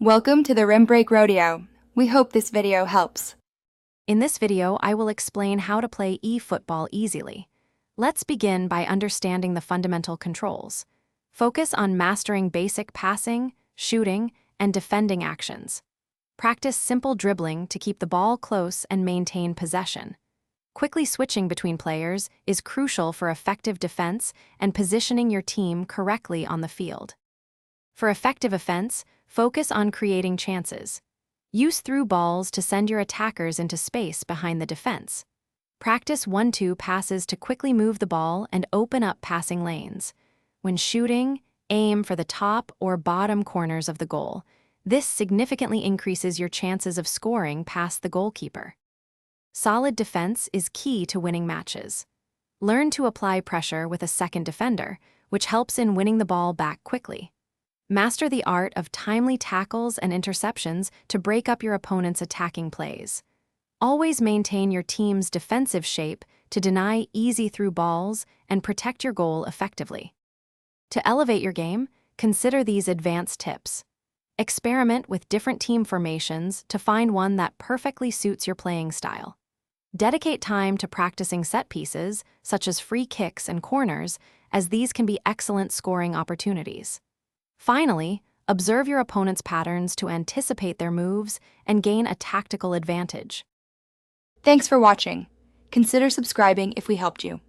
Welcome to the Rim Break Rodeo. We hope this video helps. In this video, I will explain how to play EFootball easily. Let's begin by understanding the fundamental controls. Focus on mastering basic passing, shooting, and defending actions. Practice simple dribbling to keep the ball close and maintain possession. Quickly switching between players is crucial for effective defense and positioning your team correctly on the field. For effective offense, focus on creating chances. Use through balls to send your attackers into space behind the defense. Practice 1-2 passes to quickly move the ball and open up passing lanes. When shooting, aim for the top or bottom corners of the goal. This significantly increases your chances of scoring past the goalkeeper. Solid defense is key to winning matches. Learn to apply pressure with a second defender, which helps in winning the ball back quickly. Master the art of timely tackles and interceptions to break up your opponent's attacking plays. Always maintain your team's defensive shape to deny easy through balls and protect your goal effectively. To elevate your game, consider these advanced tips. Experiment with different team formations to find one that perfectly suits your playing style. Dedicate time to practicing set pieces, such as free kicks and corners, as these can be excellent scoring opportunities. Finally, observe your opponent's patterns to anticipate their moves and gain a tactical advantage. Thanks for watching. Consider subscribing if we helped you.